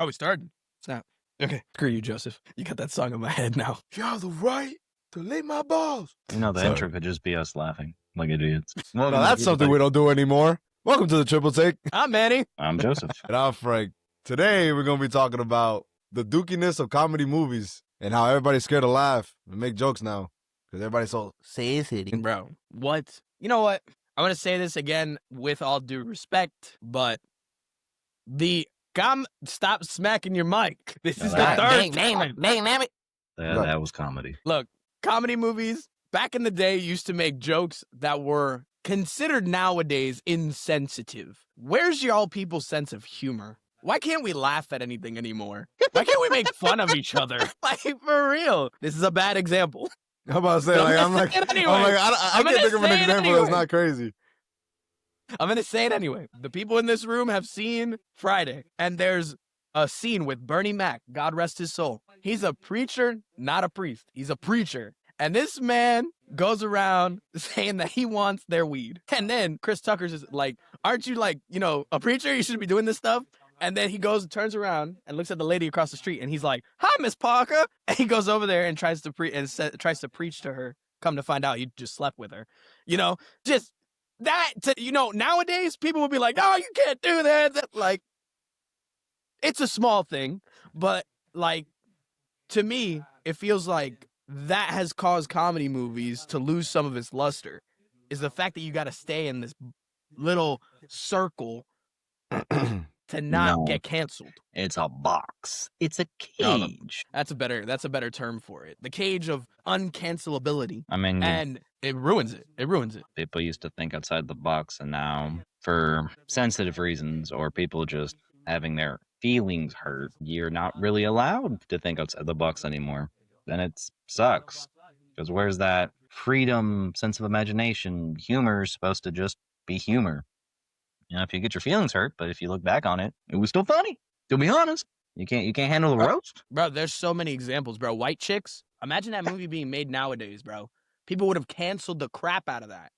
Oh, we started. Snap. Okay. Screw you, Joseph. You got that song in my head now. You have the right to lick my balls. You know, the Sorry. intro could just be us laughing like idiots. No, that's something we don't do anymore. Welcome to the Triple Take. I'm Manny. I'm Joseph. And I'm Frank. Today, we're going to be talking about the dookiness of comedy movies and how everybody's scared to laugh and make jokes now because everybody's so sensitive. Bro, what? You know what? I'm going to say this again with all due respect, but stop smacking your mic. This is the third time. That was comedy. Look, comedy movies back in the day used to make jokes that were considered nowadays insensitive. Where's y'all people's sense of humor? Why can't we laugh at anything anymore? Why can't we make fun of each other? Like, for real. This is a bad example. I'm about to say, I can't think of an example that's not crazy. I'm going to say it anyway. The people in this room have seen Friday, and there's a scene with Bernie Mac, God rest his soul. He's a preacher, not a priest. He's a preacher. And this man goes around saying that he wants their weed. And then Chris Tucker's is like, aren't you like, a preacher? You should be doing this stuff. And then he goes and turns around and looks at the lady across the street, and he's like, "Hi, Miss Parker." And he goes over there and tries to preach to her. Come to find out, he just slept with her. Just that. Nowadays people will be like, "Oh, you can't do that." Like, it's a small thing, but like to me, it feels like that has caused comedy movies to lose some of its luster. Is the fact that you got to stay in this little circle. To not get canceled. It's a box. It's a cage. That's a better term for it. The cage of uncancelability. I mean, and it ruins it. It ruins it. People used to think outside the box, and now, for sensitive reasons or people just having their feelings hurt, you're not really allowed to think outside the box anymore. And it sucks. Because where's that freedom, sense of imagination? Humor is supposed to just be humor. If you get your feelings hurt, but if you look back on it, it was still funny. To be honest, you can't handle the roast, bro. There's so many examples, bro. White Chicks. Imagine that movie being made nowadays, bro. People would have canceled the crap out of that.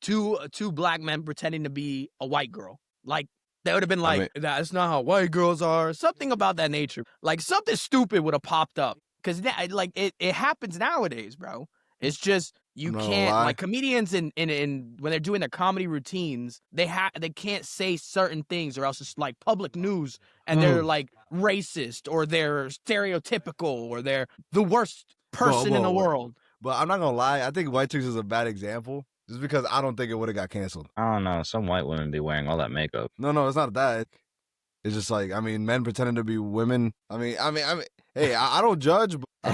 Two black men pretending to be a white girl. Like they would have been like, "That's not how white girls are." Something about that nature. Like something stupid would have popped up because like it happens nowadays, bro. It's just you can't like comedians in when they're doing their comedy routines, they can't say certain things or else it's like public news and they're like racist or they're stereotypical or they're the worst person in the world. But I'm not gonna lie, I think White Chicks is a bad example just because I don't think it would have got canceled. I don't know. Some white women be wearing all that makeup. No, it's not that. It's just like, men pretending to be women. Hey, I don't judge, but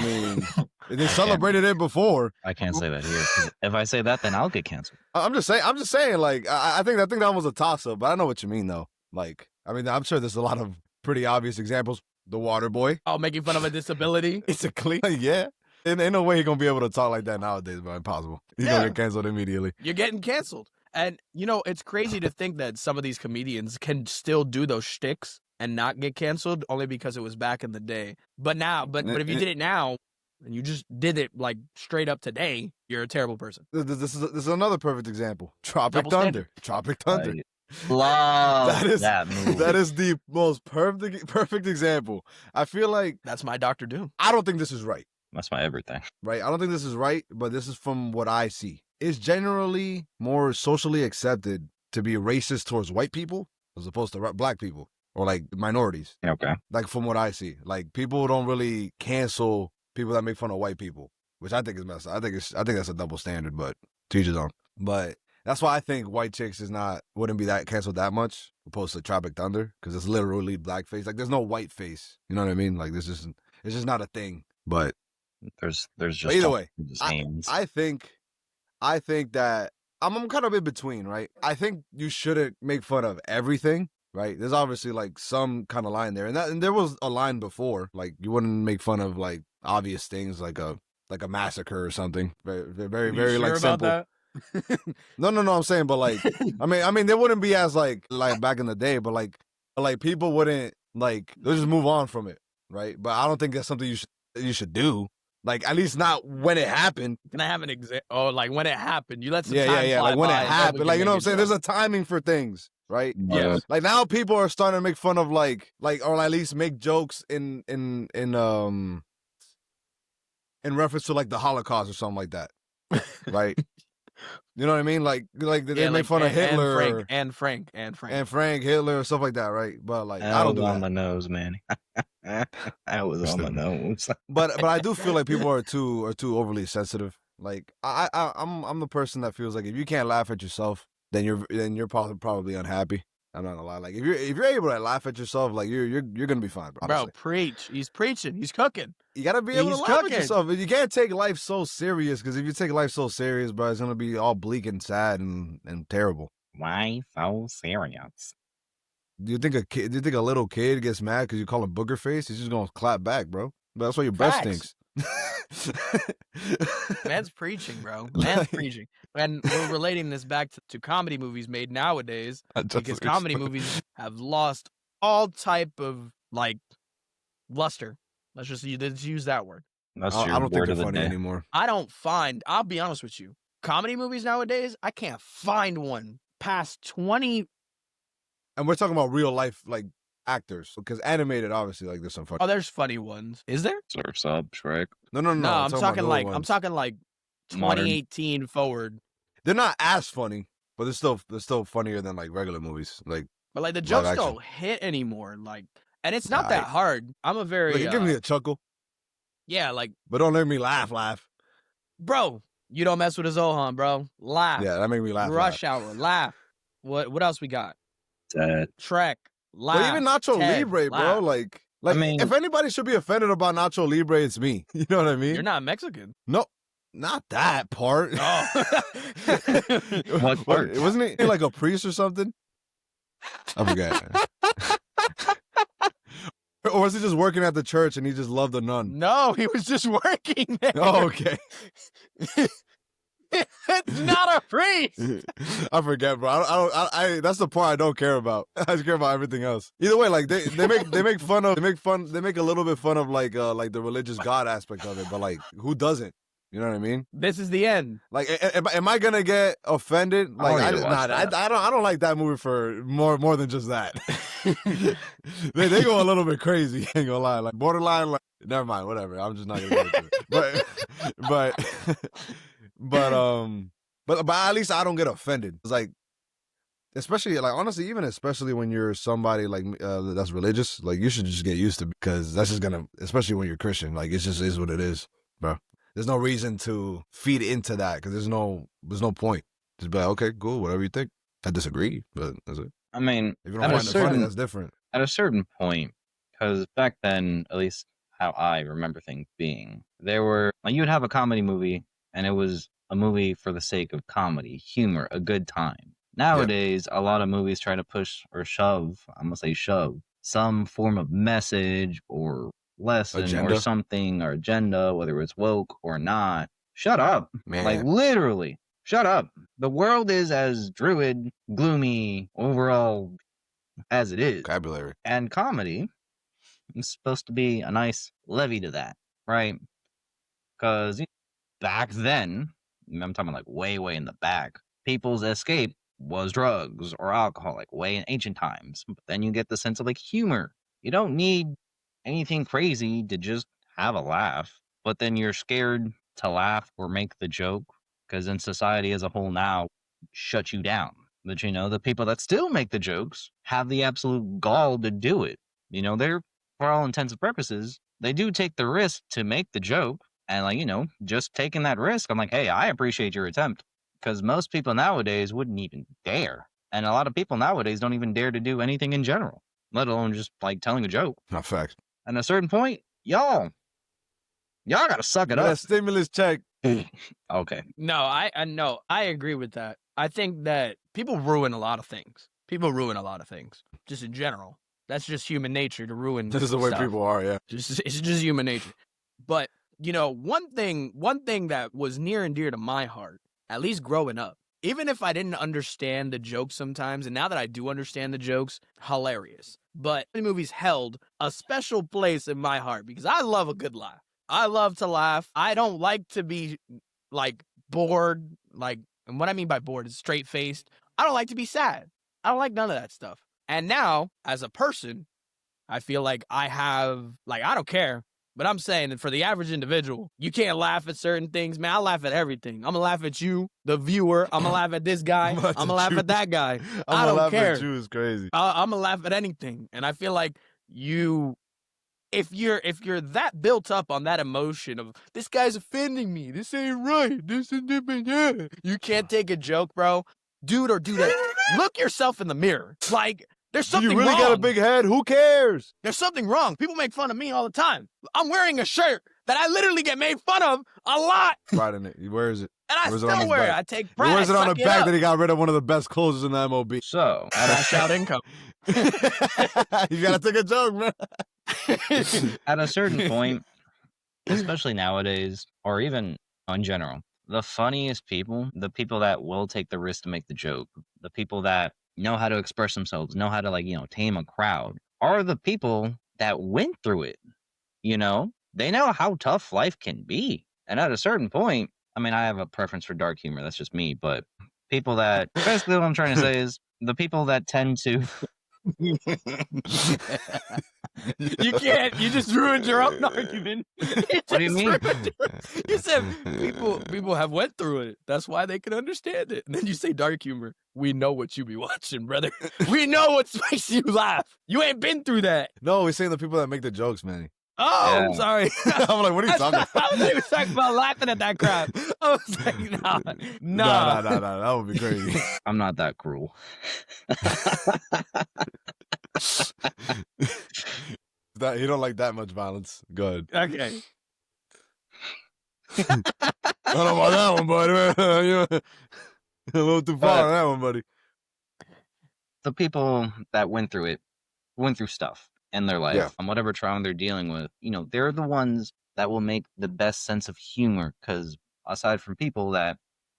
they celebrated it before. I can't say that here. 'Cause if I say that, then I'll get canceled. I'm just saying, like, I think that was a toss-up, but I know what you mean, though. Like, I'm sure there's a lot of pretty obvious examples. The Water Boy. Oh, making fun of a disability? It's a clean. Yeah. Ain't no way he's going to be able to talk like that nowadays, but impossible. He's going to get canceled immediately. You're getting canceled. And, it's crazy to think that some of these comedians can still do those shticks and not get canceled only because it was back in the day. But if you did it now and you just did it like straight up today, you're a terrible person. This is another perfect example. Tropic Thunder. Tropic Thunder. Love that movie. That is the most perfect example. I feel like that's my Dr. Doom. I don't think this is right. That's my everything. Right? I don't think this is right, but this is from what I see. It's generally more socially accepted to be racist towards white people as opposed to black people or like minorities. Okay. Like from what I see, like people don't really cancel people that make fun of white people, which I think is messed up. I think that's a double standard, but to each his own. But that's why I think White Chicks wouldn't be that canceled that much opposed to Tropic Thunder because it's literally blackface. Like there's no white face. You know what I mean? Like it's just not a thing. But there's just either way. I think that I'm kind of in between, right? I think you shouldn't make fun of everything. Right, there's obviously like some kind of line there, and there was a line before, like you wouldn't make fun of like obvious things, like a massacre or something. Very sure like simple. About that? No, I'm saying, but like, they wouldn't be as like back in the day, but like people wouldn't like they'll just move on from it, right? But I don't think that's something you should do. Like at least not when it happened. Can I have an example? Oh, like when it happened, you let some time fly like when by it happened, like you know what I'm saying. There's a timing for things. right? Yes. Like now people are starting to make fun of like or at least make jokes in reference to like the Holocaust or something like that, right? You know what I mean? Like they make fun of Hitler and Frank. and Frank Hitler or stuff like that, right? But like That I don't was do on that. the nose, man. That was on the nose. But I do feel like people are too overly sensitive. Like I'm the person that feels like if you can't laugh at yourself, then you're probably unhappy. I'm not gonna lie. Like if you're able to laugh at yourself, like you're gonna be fine, bro. Bro, preach. He's preaching. He's cooking. You gotta be able to He's laugh cooking. at yourself. You can't take life so serious, because if you take life so serious, bro, it's gonna be all bleak and sad and terrible. Why so serious? Do you think a little kid gets mad because you call him booger face? He's just gonna clap back, bro. But that's why your breath Facts. stinks. Man's preaching, bro. Man's preaching. And we're relating this back to comedy movies made nowadays, because comedy movies have lost all type of like luster. Let's just use that word. That's I your don't think word they're of the funny day. anymore. I'll be honest with you. Comedy movies nowadays, I can't find one past 20. And we're talking about real life like actors, because animated, obviously, like there's some funny. Oh, there's funny ones. Is there? Surf's Up, Shrek. No. No, I'm talking about like newer I'm ones. talking like Modern. 2018 forward. They're not as funny, but they're still funnier than like regular movies. Like But like the Live jokes action. don't hit anymore. Like, and it's not Nah, that hard. I'm a very like, give me a chuckle, yeah, like, but don't let me laugh. bro, you don't mess with a Zohan, bro. Laugh. Yeah, that made me laugh. Rush Hour, laugh. What else we got? Ted. Trek, laugh. But even Nacho Ted, Libre, bro, laugh. like I mean- if anybody should be offended about Nacho Libre, it's me. You know what I mean? You're not Mexican. No, not that part. Oh. What part? Wasn't he like a priest or something? I forget. Or was he just working at the church and he just loved the nun? No, he was just working there. Oh, okay. It's not a priest. I forget, bro. I that's the part I don't care about. I just care about everything else. Either way, like they make a little bit fun of like the religious God aspect of it, but like who doesn't? You know what I mean? This is the end. Like, am I gonna get offended? Like, I don't like that movie for more than just that. they go a little bit crazy. Ain't gonna lie, like borderline. Like, never mind, whatever. I'm just not gonna get into it. But at least I don't get offended. It's like, especially like honestly, even especially when you're somebody like that's religious, like you should just get used to it, because that's just gonna, especially when you're Christian, like it just is what it is, bro. There's no reason to feed into that, because there's no point. Just be like, okay, cool, whatever you think. I disagree, but that's it. I mean, If you don't at a find it funny, certain that's different. at a certain point, because back then, at least how I remember things being, there were like you would have a comedy movie, and it was a movie for the sake of comedy, humor, a good time. Nowadays, a lot of movies try to push or shove, I'm gonna say shove, some form of message or lesson Agenda. or something or agenda, whether it's woke or not. Shut up. Man. Like literally, shut up. The world is as druid, gloomy, overall as it is. Vocabulary. And comedy is supposed to be a nice levy to that, right? Because back then, I'm talking like way in the back, people's escape was drugs or alcohol, like way in ancient times. But then you get the sense of like humor. You don't need anything crazy to just have a laugh, but then you're scared to laugh or make the joke, because in society as a whole now, shut you down. But the people that still make the jokes have the absolute gall to do it. They're, for all intents and purposes, they do take the risk to make the joke. And like, just taking that risk, I'm like, hey, I appreciate your attempt. Because most people nowadays wouldn't even dare. And a lot of people nowadays don't even dare to do anything in general, let alone just like telling a joke. Not facts. At a certain point, y'all gotta suck it up. That stimulus check. Okay. No, I agree with that. I think that people ruin a lot of things. Just in general. That's just human nature to ruin. This is the way stuff. people are, yeah. It's just human nature. But one thing that was near and dear to my heart, at least growing up, even if I didn't understand the jokes sometimes, and now that I do understand the jokes, hilarious. But the movies held a special place in my heart because I love a good laugh. I love to laugh. I don't like to be like bored, like, and what I mean by bored is straight faced. I don't like to be sad. I don't like none of that stuff. And now, as a person, I feel like I have, like, I don't care, but I'm saying that for the average individual, you can't laugh at certain things, man. I laugh at everything. I'm gonna laugh at you, the viewer. I'm gonna laugh at this guy. I'm gonna laugh at that guy. I don't care. At you is crazy. I'm gonna laugh at anything. And I feel like if you're that built up on that emotion of this guy's offending me, this ain't right, this is different, yeah. You can't take a joke, bro. Dude or dude, look yourself in the mirror. Like, there's something You really wrong. got a big head? Who cares? There's something wrong. People make fun of me all the time. I'm wearing a shirt that I literally get made fun of a lot. Pride in it. He wears it. And I still wear it. I take pride. He wears it on the back up. that he got rid of one of the best closers in the MOB. So, Cash out income. You gotta take a joke, man. at a certain point, especially nowadays, or even in general, the funniest people, the people that will take the risk to make the joke, the people that know how to express themselves, know how to, like, tame a crowd, are the people that went through it. They know how tough life can be. And at a certain point, I mean, I have a preference for dark humor. That's just me. But people that, basically what I'm trying to say is the people that tend to. You can't. You just ruined your own argument. What do you mean? You said people have went through it. That's why they can understand it. And then you say dark humor. We know what you be watching, brother. We know what makes you laugh. You ain't been through that. No, we're saying the people that make the jokes, man. Oh, Yeah. I'm sorry. I'm like, what are you talking about? I thought he was talking about laughing at that crowd. I was like, nah. No. That would be crazy. I'm not that cruel. He don't like that much violence. Go ahead. Okay. I don't know about that one, buddy. You're a little too far on that one, buddy. The people that went through stuff in their life, Yeah. and whatever trauma they're dealing with, they're the ones that will make the best sense of humor. Because aside from people that,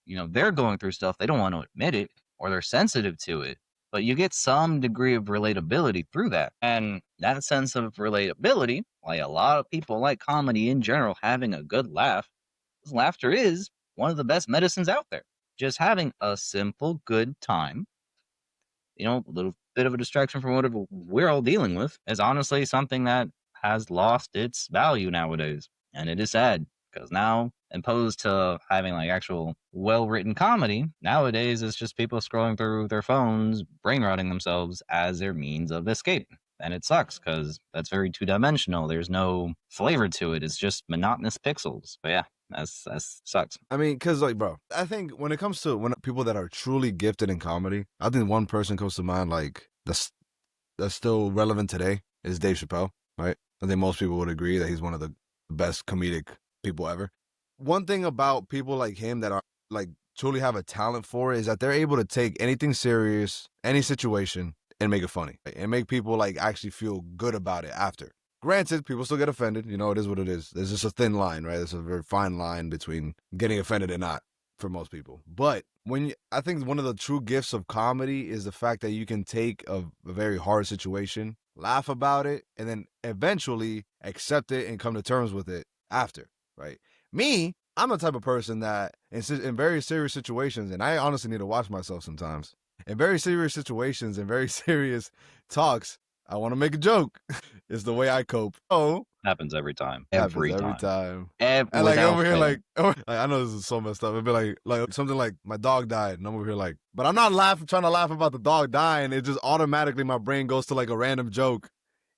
they're going through stuff, they don't want to admit it, or they're sensitive to it, but you get some degree of relatability through that. And that sense of relatability, like a lot of people like comedy in general, having a good laugh, because laughter is one of the best medicines out there. Just having a simple good time, a little bit of a distraction from whatever we're all dealing with, is honestly something that has lost its value nowadays. And it is sad, because now, opposed to having like actual well-written comedy, nowadays it's just people scrolling through their phones, brain rotting themselves as their means of escape. And it sucks, because that's very two-dimensional. There's no flavor to it. It's just monotonous pixels. But yeah, that sucks. I mean, because, like, bro, I think when it comes to people that are truly gifted in comedy, I think one person comes to mind, like, that's still relevant today is Dave Chappelle, right? I think most people would agree that he's one of the best comedic people ever. One thing about people like him that are, like, truly have a talent for it is that they're able to take anything serious, any situation, and make it funny, and make people, like, actually feel good about it after. Granted, people still get offended. It is what it is. There's just a thin line, right? There's a very fine line between getting offended and not for most people. But I think one of the true gifts of comedy is the fact that you can take a very hard situation, laugh about it, and then eventually accept it and come to terms with it after, right? Me, I'm the type of person that in very serious situations, and I honestly need to watch myself sometimes, in very serious situations and very serious talks, I want to make a joke. It's the way I cope. Oh, Happens every time. every time. And like over here, like I know this is so messed up. It'd be like something like my dog died, and I'm over here like, but I'm not trying to laugh about the dog dying. It just automatically my brain goes to like a random joke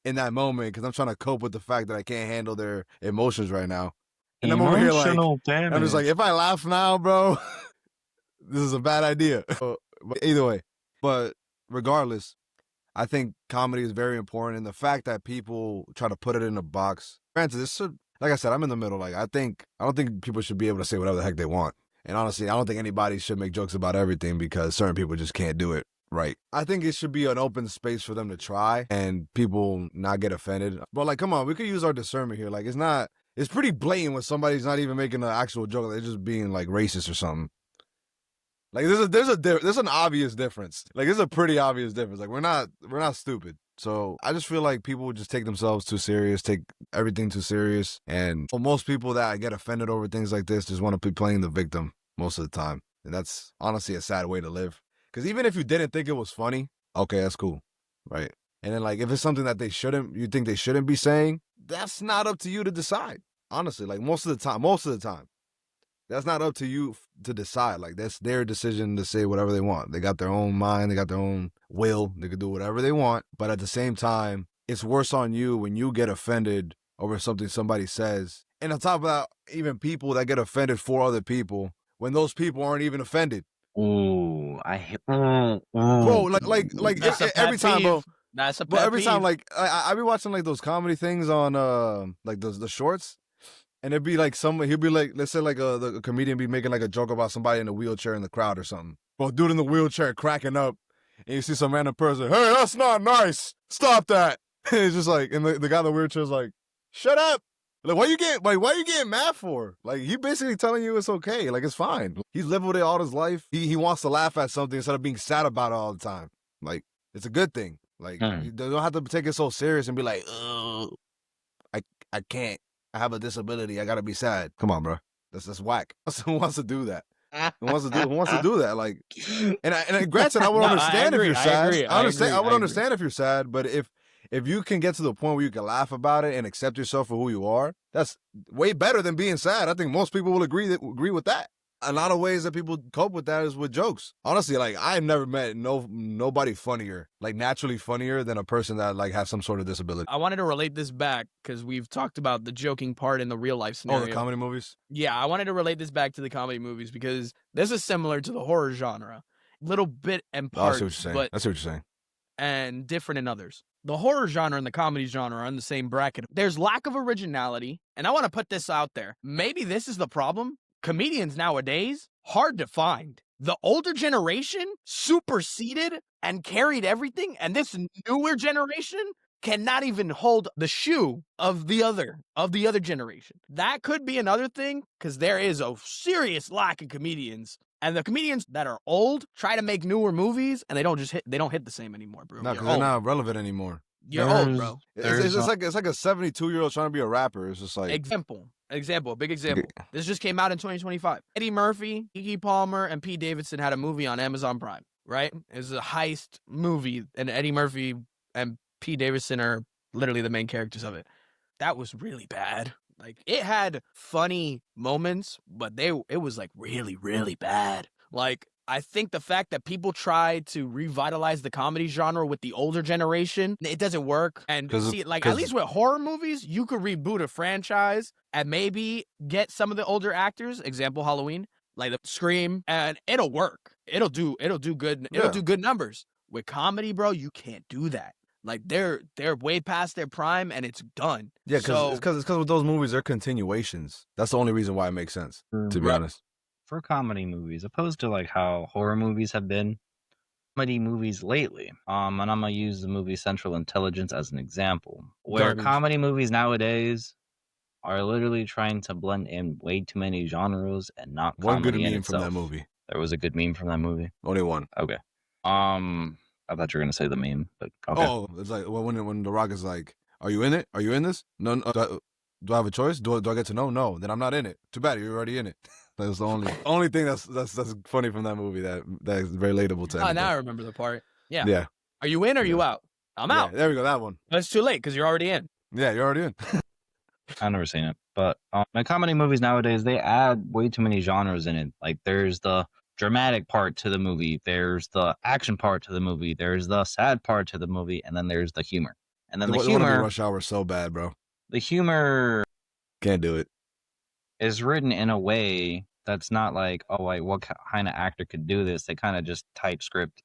in that moment because I'm trying to cope with the fact that I can't handle their emotions right now. And I'm over here like, I'm just like, if I laugh now, bro, this is a bad idea. But either way, but regardless, I think comedy is very important, and the fact that people try to put it in a box. Granted, like I said, I'm in the middle. Like I don't think people should be able to say whatever the heck they want. And honestly, I don't think anybody should make jokes about everything because certain people just can't do it right. I think it should be an open space for them to try and people not get offended. But like, come on, we could use our discernment here. Like it's pretty blatant when somebody's not even making an actual joke. They're just being like racist or something. Like there's an obvious difference. Like there's a pretty obvious difference. Like we're not stupid. So I just feel like people would just take themselves too serious, take everything too serious. And for most people that get offended over things like this just want to be playing the victim most of the time. And that's honestly a sad way to live. Because even if you didn't think it was funny, Okay, that's cool, right? And then like if it's something that you think they shouldn't be saying, that's not up to you to decide. Honestly, like most of the time, that's not up to you to decide. Like that's their decision to say whatever they want. They got their own mind, they got their own will. They can do whatever they want. But at the same time, it's worse on you when you get offended over something somebody says. And on top of that, even people that get offended for other people when those people aren't even offended. Ooh, Bro, That's a every pet time, bro. peeve. That's a But pet every time, peeve. like I be watching like those comedy things on like the shorts, and it'd be like he'll be like, let's say like the comedian be making like a joke about somebody in a wheelchair in the crowd or something. Bro, dude in the wheelchair cracking up, and you see some random person, hey, that's not nice. Stop that. And it's just like, and the guy in the wheelchair is like, shut up. Like, why you getting mad for? Like, he basically telling you it's okay. Like, it's fine. He's lived with it all his life. He wants to laugh at something instead of being sad about it all the time. Like, it's a good thing. Like, you don't have to take it so serious and be like, oh, I can't. I have a disability. I gotta be sad. Come on, bro. That's whack. Who wants to do that? Who wants to do that? Like, and granted, I would understand if you're sad. I would understand if you're sad, but if you can get to the point where you can laugh about it and accept yourself for who you are, that's way better than being sad. I think most people will agree with that. A lot of ways that people cope with that is with jokes. Honestly, like I've never met nobody funnier, like naturally funnier than a person that like has some sort of disability. I wanted to relate this back because we've talked about the joking part in the real life scenario. Oh, the comedy movies? Yeah, I wanted to relate this back to the comedy movies because this is similar to the horror genre. Little bit and Oh, I parts, see what you're saying. but I see what you're saying. and different in others. The horror genre and the comedy genre are in the same bracket. There's lack of originality, and I want to put this out there. Maybe this is the problem. Comedians nowadays, hard to find. The older generation superseded and carried everything, and this newer generation cannot even hold the shoe of the other generation. That could be another thing, because there is a serious lack of comedians. And the comedians that are old try to make newer movies, and they don't hit the same anymore, bro. No, because they're not relevant anymore. You're old, bro. It's like a 72-year-old trying to be a rapper. It's just like Example, a big example. This just came out in 2025. Eddie Murphy, Keke Palmer, and Pete Davidson had a movie on Amazon Prime, right? It was a heist movie, and Eddie Murphy and Pete Davidson are literally the main characters of it. That was really bad. Like, it had funny moments, but it was like really, really bad. Like, I think the fact that people try to revitalize the comedy genre with the older generation, it doesn't work. And see, like, at least with horror movies, you could reboot a franchise and maybe get some of the older actors, example Halloween, like the Scream, and it'll work. It'll do good. It'll do good numbers. With comedy, bro, you can't do that. Like, they're way past their prime, and it's done. Yeah, because with those movies, they're continuations. That's the only reason why it makes sense, to be honest. For comedy movies, opposed to like how horror movies have been, comedy movies lately, and I'm gonna use the movie Central Intelligence as an example, where comedy movies nowadays are literally trying to blend in way too many genres and not comedy one good in meme itself. from that movie. There was a good meme from that movie. Only one. Okay. I thought you were gonna say the meme, but okay. Oh, it's like when The Rock is like, "Are you in it? Are you in this? No. Do I have a choice? Do I get to know? No. Then I'm not in it. Too bad. You're already in it." That's the only thing that's funny from that movie that is relatable to. Oh, now I remember the part. Yeah. Yeah. Are you in or are you out? I'm out. There we go. That one. But it's too late because you're already in. Yeah, you're already in. I've never seen it, but my comedy movies nowadays, they add way too many genres in it. Like, there's the dramatic part to the movie, there's the action part to the movie, there's the sad part to the movie, and then there's the humor. And then the humor, Rush Hour so bad, bro. The humor can't do it. Is written in a way that's not like, oh, like, what kind of actor could do this? They kind of just type script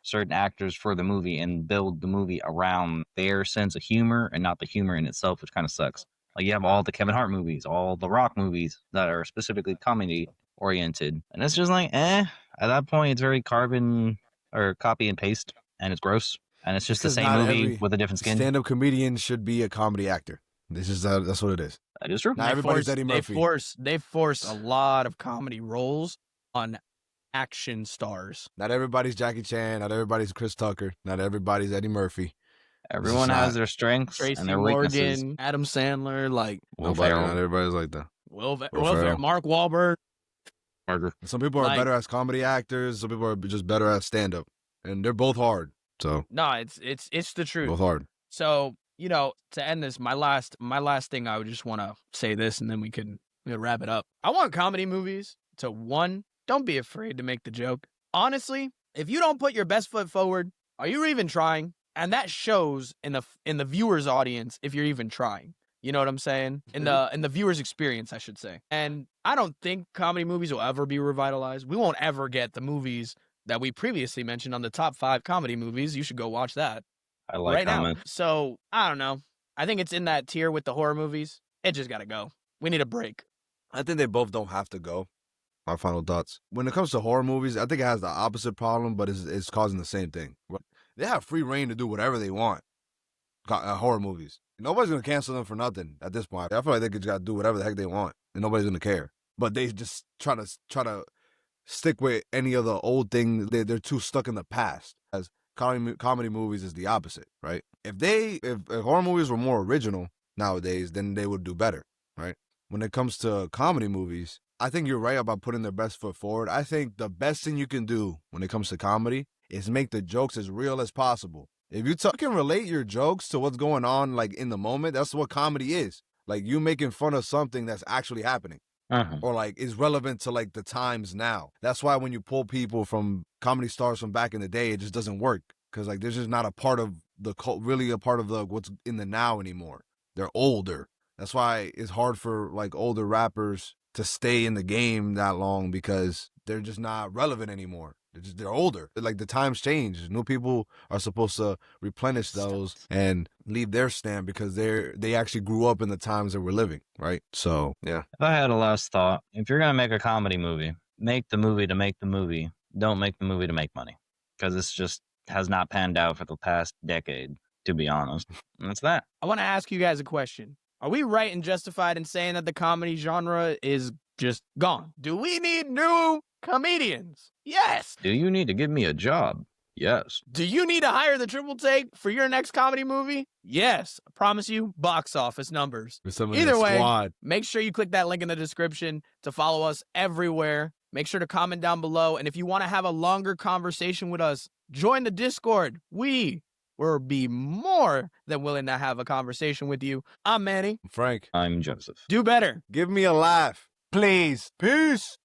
certain actors for the movie and build the movie around their sense of humor and not the humor in itself, which kind of sucks. Like, you have all the Kevin Hart movies, all the Rock movies that are specifically comedy oriented, and it's just like, at that point, it's very copy and paste, and it's gross, and it's just the same movie with a different skin. Stand-up comedian should be a comedy actor. This is that's what it is. That is true. Not everybody's Eddie Murphy. They force a lot of comedy roles on action stars. Not everybody's Jackie Chan. Not everybody's Chris Tucker. Not everybody's Eddie Murphy. Everyone has their strengths and their weaknesses. Morgan, Adam Sandler, like Will Ferrell. Not everybody's like that. Will Ferrell, Mark Wahlberg. Some people are better as comedy actors. Some people are just better at stand-up, and they're both hard. So No, it's the truth. both hard. So, you know, to end this, my last thing, I would just want to say this, and then we can wrap it up. I want comedy movies to, one, don't be afraid to make the joke. Honestly, if you don't put your best foot forward, are you even trying? And that shows in the viewer's audience if you're even trying. You know what I'm saying? In the viewer's experience, I should say. And I don't think comedy movies will ever be revitalized. We won't ever get the movies that we previously mentioned on the top 5 comedy movies. You should go watch that I like right comment. now. So, I don't know. I think it's in that tier with the horror movies. It just got to go. We need a break. I think they both don't have to go. My final thoughts. When it comes to horror movies, I think it has the opposite problem, but it's causing the same thing. They have free reign to do whatever they want. Horror movies. Nobody's gonna cancel them for nothing at this point. I feel like they just gotta do whatever the heck they want, and nobody's gonna care. But they just try to stick with any of the old things. They're too stuck in the past. As comedy movies is the opposite, right? If horror movies were more original nowadays, then they would do better, right? When it comes to comedy movies, I think you're right about putting their best foot forward. I think the best thing you can do when it comes to comedy is make the jokes as real as possible. If you can relate your jokes to what's going on, like in the moment, that's what comedy is. Like you making fun of something that's actually happening. Or like is relevant to like the times now. That's why when you pull people from comedy stars from back in the day, it just doesn't work because like there's just not a part of the really a part of the what's in the now anymore. They're older. That's why it's hard for like older rappers to stay in the game that long because they're just not relevant anymore. They're older. Like the times change. New people are supposed to replenish those and leave their stamp because they actually grew up in the times that we're living, right? So yeah. If I had a last thought, if you're gonna make a comedy movie, make the movie to make the movie. Don't make the movie to make money, because this just has not panned out for the past decade, to be honest. And that's that. I want to ask you guys a question. Are we right and justified in saying that the comedy genre is just gone? Do we need new comedians? Yes. Do you need to give me a job? Yes. Do you need to hire the Triple Take for your next comedy movie? Yes. I promise you, box office numbers. Either way, make sure you click that link in the description to follow us everywhere. Make sure to comment down below. And if you want to have a longer conversation with us, join the Discord. We will be more than willing to have a conversation with you. I'm Manny. Frank. I'm Joseph. Do better. Give me a laugh, please. Peace.